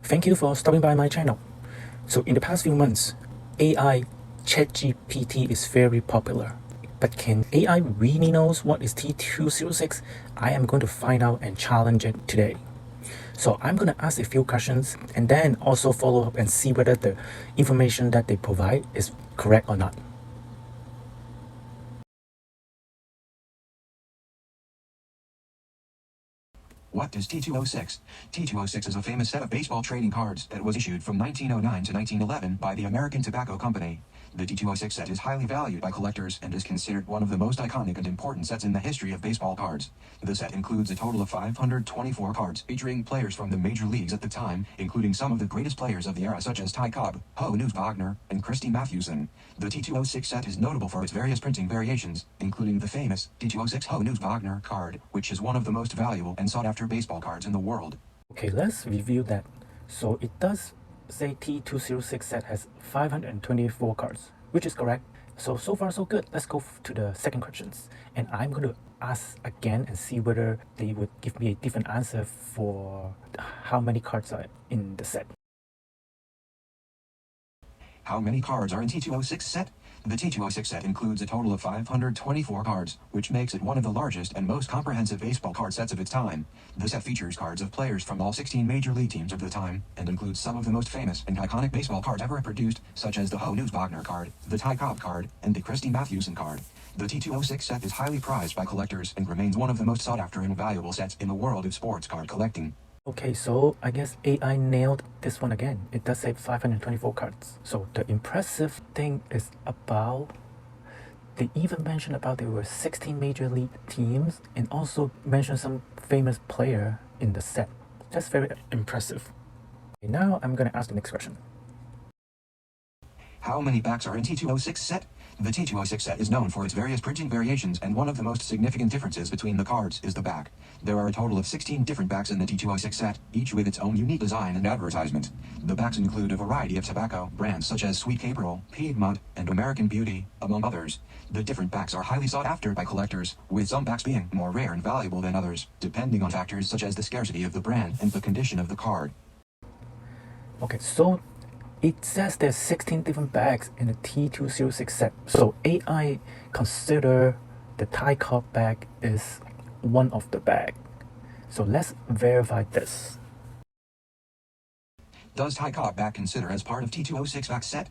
Thank you for stopping by my channel. So in the past few months, AI ChatGPT is very popular. But can AI really knows what is T206? I am going to find out and challenge it today. So I'm going to ask a few questions and then also follow up and see whether the information that they provide is correct or not. What is T206? T206 is a famous set of baseball trading cards that was issued from 1909 to 1911 by the American Tobacco Company. The T206 set is highly valued by collectors and is considered one of the most iconic and important sets in the history of baseball cards. The set includes a total of 524 cards featuring players from the major leagues at the time, including some of the greatest players of the era such as Ty Cobb, Ho Wagner, and Christy Mathewson. The T206 set is notable for its various printing variations, including the famous T206 Ho Wagner card, which is one of the most valuable and sought-after baseball cards in the world. Okay, let's review that. So it does say T206 set has 524 cards, which is correct. So far so good. Let's go to the second questions. And I'm going to ask again and see whether they would give me a different answer for how many cards are in the set. How many cards are in T206 set? The T206 set includes a total of 524 cards, which makes it one of the largest and most comprehensive baseball card sets of its time. The set features cards of players from all 16 major league teams of the time, and includes some of the most famous and iconic baseball cards ever produced, such as the Ho Wagner card, the Ty Cobb card, and the Christy Mathewson card. The T206 set is highly prized by collectors and remains one of the most sought-after and valuable sets in the world of sports card collecting. Okay, so I guess AI nailed this one again. It does say 524 cards. So the impressive thing is about, they even mentioned about there were 16 major league teams and also mentioned some famous player in the set. That's very impressive. Okay, now I'm gonna ask the next question. How many backs are in T206 set? The T206 set is known for its various printing variations, and one of the most significant differences between the cards is the back. There are a total of 16 different backs in the T206 set, each with its own unique design and advertisement. The backs include a variety of tobacco brands such as Sweet Caperol, Piedmont, and American Beauty, among others. The different backs are highly sought after by collectors, with some backs being more rare and valuable than others, depending on factors such as the scarcity of the brand and the condition of the card. Okay, so it says there's 16 different bags in the T206 set. So AI consider the Ty Cobb bag is one of the bag. So let's verify this. Does Ty Cobb back consider as part of T206 back set?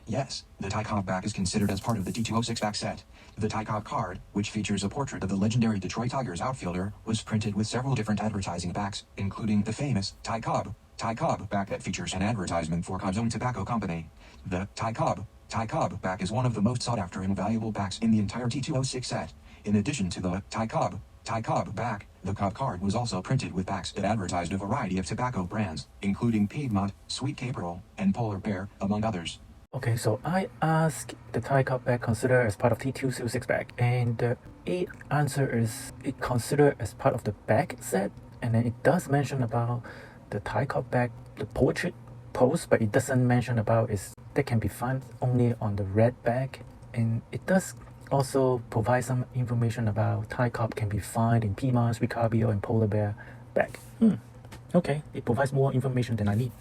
Yes, the Ty Cobb back is considered as part of the T206 back set. The Ty Cobb card, which features a portrait of the legendary Detroit Tigers outfielder, was printed with several different advertising backs, including the famous Ty Cobb back that features an advertisement for Cobb's own tobacco company. The Ty Cobb back is one of the most sought after and valuable backs in the entire T206 set. In addition to the Ty Cobb back, the Cobb card was also printed with backs that advertised a variety of tobacco brands, including Piedmont, Sweet Caperol, and Polar Bear, among others. Okay, so I asked the Ty Cobb bag consider as part of T206 bag, and the A answer is it considered as part of the bag set, and then it does mention about the Ty Cobb bag, the portrait pose, but it doesn't mention about is that can be found only on the red bag, and it does also provide some information about Ty Cobb can be found in Piedmont, Sweet Caperol, and Polar Bear bag. Okay, it provides more information than I need.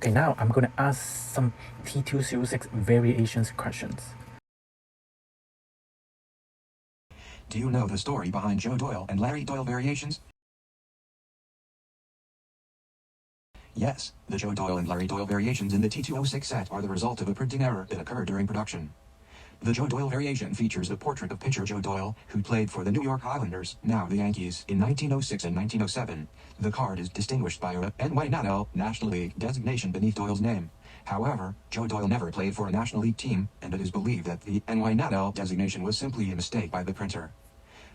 Okay, now I'm going to ask some T206 variations questions. Do you know the story behind Joe Doyle and Larry Doyle variations? Yes, the Joe Doyle and Larry Doyle variations in the T206 set are the result of a printing error that occurred during production. The Joe Doyle variation features the portrait of pitcher Joe Doyle, who played for the New York Islanders, now the Yankees, in 1906 and 1907. The card is distinguished by a NY National League designation beneath Doyle's name. However, Joe Doyle never played for a National League team, and it is believed that the NY designation was simply a mistake by the printer.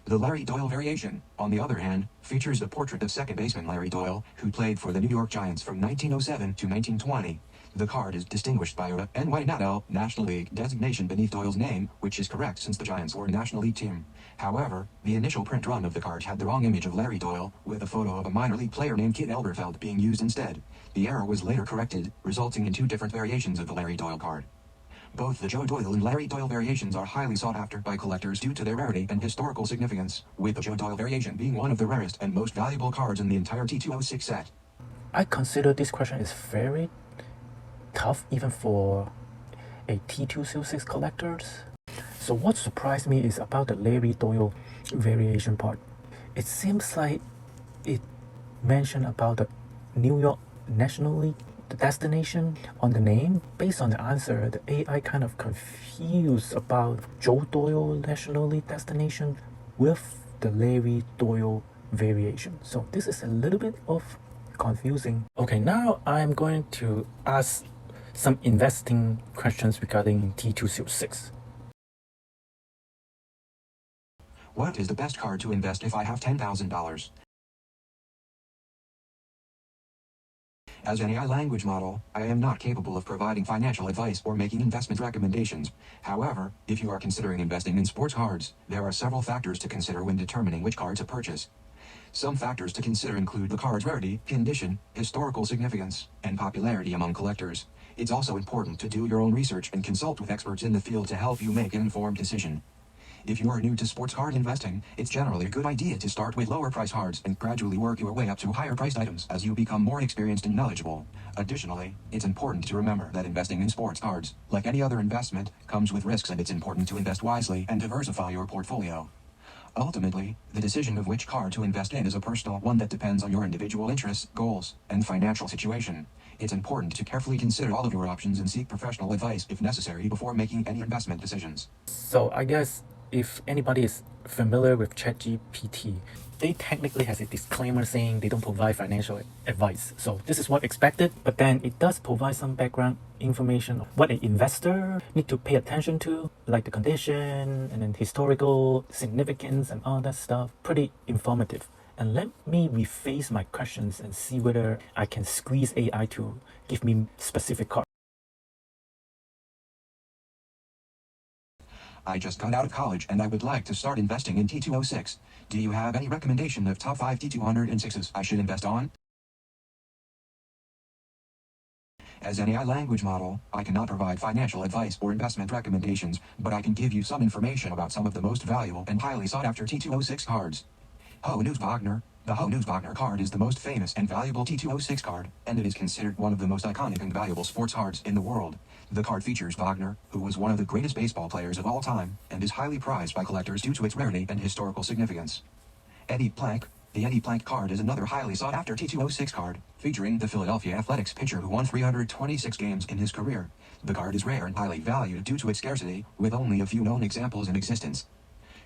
The Larry Doyle variation, on the other hand, features the portrait of second baseman Larry Doyle, who played for the New York Giants from 1907 to 1920. The card is distinguished by a NY National League designation beneath Doyle's name, which is correct since the Giants were a National League team. However, the initial print run of the card had the wrong image of Larry Doyle, with a photo of a minor league player named Kit Elberfeld being used instead. The error was later corrected, resulting in two different variations of the Larry Doyle card. Both the Joe Doyle and Larry Doyle variations are highly sought after by collectors due to their rarity and historical significance, with the Joe Doyle variation being one of the rarest and most valuable cards in the entire T206 set. I consider this question is very tough even for a T206 collectors. So what surprised me is about the Larry Doyle variation part. It seems like it mentioned about the New York National League, the destination on the name. Based on the answer, the AI kind of confused about Joe Doyle National League destination with the Larry Doyle variation. So this is a little bit of confusing. Okay, now I'm going to ask some investing questions regarding T206. What is the best card to invest if I have $10,000? As an AI language model, I am not capable of providing financial advice or making investment recommendations. However, if you are considering investing in sports cards, there are several factors to consider when determining which card to purchase. Some factors to consider include the card's rarity, condition, historical significance, and popularity among collectors. It's also important to do your own research and consult with experts in the field to help you make an informed decision. If you are new to sports card investing, it's generally a good idea to start with lower price cards and gradually work your way up to higher priced items as you become more experienced and knowledgeable. Additionally, it's important to remember that investing in sports cards, like any other investment, comes with risks, and it's important to invest wisely and diversify your portfolio. Ultimately, the decision of which card to invest in is a personal one that depends on your individual interests, goals, and financial situation. It's important to carefully consider all of your options and seek professional advice if necessary before making any investment decisions. So I guess if anybody is familiar with ChatGPT, they technically has a disclaimer saying they don't provide financial advice. So this is what expected, but then it does provide some background information of what an investor need to pay attention to, like the condition and then historical significance and all that stuff. Pretty informative. And let me rephrase my questions and see whether I can squeeze AI to give me specific cards. I just got out of college and I would like to start investing in T206. Do you have any recommendation of top 5 T206s I should invest on? As an AI language model, I cannot provide financial advice or investment recommendations, but I can give you some information about some of the most valuable and highly sought after T206 cards. Ho-News Wagner. The Ho-News Wagner card is the most famous and valuable T206 card, and it is considered one of the most iconic and valuable sports cards in the world. The card features Wagner, who was one of the greatest baseball players of all time, and is highly prized by collectors due to its rarity and historical significance. Eddie Plank. The Eddie Plank card is another highly sought-after T206 card, featuring the Philadelphia Athletics pitcher who won 326 games in his career. The card is rare and highly valued due to its scarcity, with only a few known examples in existence.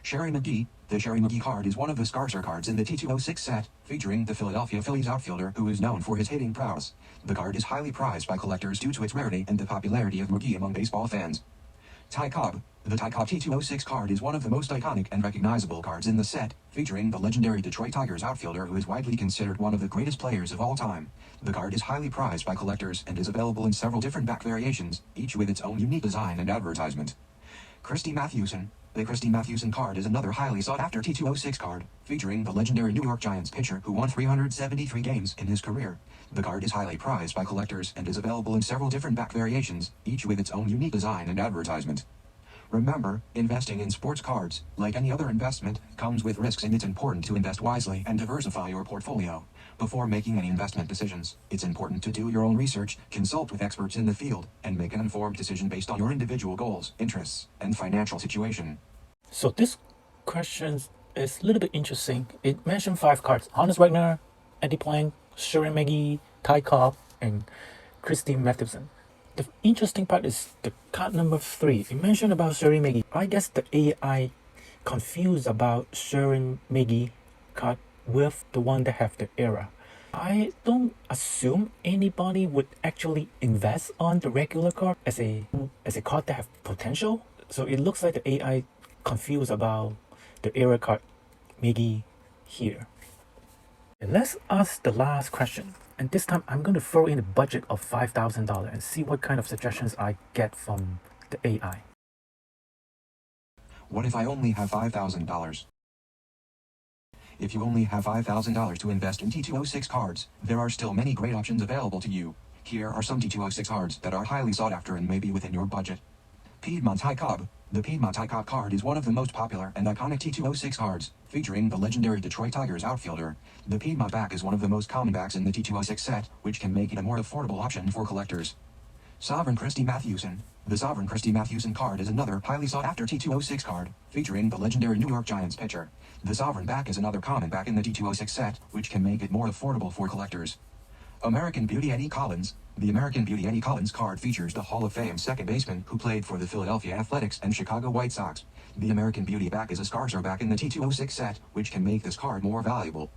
Sherry McGee. The Sherry McGee card is one of the scarcer cards in the T206 set, featuring the Philadelphia Phillies outfielder who is known for his hitting prowess. The card is highly prized by collectors due to its rarity and the popularity of McGee among baseball fans. Ty Cobb. The Ty Cobb T206 card is one of the most iconic and recognizable cards in the set, featuring the legendary Detroit Tigers outfielder who is widely considered one of the greatest players of all time. The card is highly prized by collectors and is available in several different back variations, each with its own unique design and advertisement. Christy Mathewson. The Christy Mathewson card is another highly sought-after T206 card, featuring the legendary New York Giants pitcher who won 373 games in his career. The card is highly prized by collectors and is available in several different back variations, each with its own unique design and advertisement. Remember, investing in sports cards, like any other investment, comes with risks, and it's important to invest wisely and diversify your portfolio. Before making any investment decisions, it's important to do your own research, consult with experts in the field, and make an informed decision based on your individual goals, interests, and financial situation. So this question is a little bit interesting. It mentioned 5 cards: Honus Wagner, Eddie Plank, Sherry McGee, Ty Cobb, and Christy Mathewson. The interesting part is the card number 3. It mentioned about Sherry McGee. I guess the AI confused about Sherry McGee card with the one that have the error. I don't assume anybody would actually invest on the regular card as a card that have potential. So it looks like the AI confused about the error card McGee here. Let's ask the last question. And this time I'm going to throw in a budget of $5,000 and see what kind of suggestions I get from the AI. What if I only have $5,000? If you only have $5,000 to invest in T206 cards, there are still many great options available to you. Here are some T206 cards that are highly sought after and may be within your budget. Piedmont High Cobb. The Piedmont High Cobb card is one of the most popular and iconic T206 cards, featuring the legendary Detroit Tigers outfielder. The Piedmont back is one of the most common backs in the T206 set, which can make it a more affordable option for collectors. Sovereign Christy Mathewson. The Sovereign Christy Mathewson card is another highly sought-after T206 card, featuring the legendary New York Giants pitcher. The Sovereign back is another common back in the T206 set, which can make it more affordable for collectors. American Beauty Eddie Collins. The American Beauty Eddie Collins card features the Hall of Fame second baseman who played for the Philadelphia Athletics and Chicago White Sox. The American Beauty back is a scarcer back in the T206 set, which can make this card more valuable.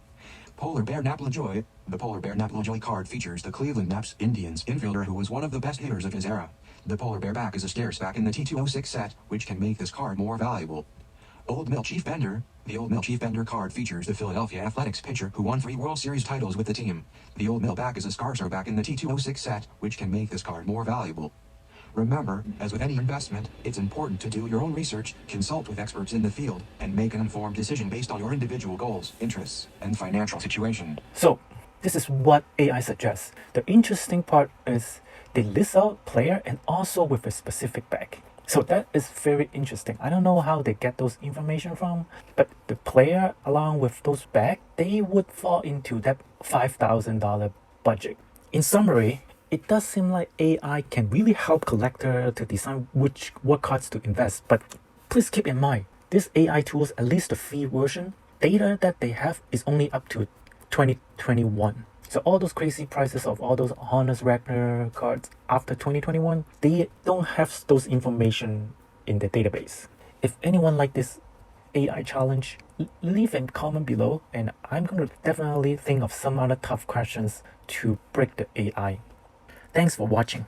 Polar Bear Nap LaJoy. The Polar Bear Nap LaJoy card features the Cleveland Naps Indians infielder who was one of the best hitters of his era. The Polar Bear back is a scarce back in the T206 set, which can make this card more valuable. Old Mill Chief Bender. The Old Mill Chief Bender card features the Philadelphia Athletics pitcher who won 3 World Series titles with the team. The Old Mill back is a scarcer back in the T206 set, which can make this card more valuable. Remember, as with any investment, it's important to do your own research, consult with experts in the field, and make an informed decision based on your individual goals, interests, and financial situation. So, this is what AI suggests. The interesting part is they list out player and also with a specific back. So that is very interesting. I don't know how they get those information from, but the player along with those back, they would fall into that $5,000 budget. In summary, it does seem like AI can really help collector to decide what cards to invest, but please keep in mind, these AI tools, at least the free version, data that they have is only up to 2021. So all those crazy prices of all those Honors Ragnar cards after 2021, they don't have those information in the database. If anyone like this AI challenge, leave a comment below and I'm going to definitely think of some other tough questions to break the AI. Thanks for watching.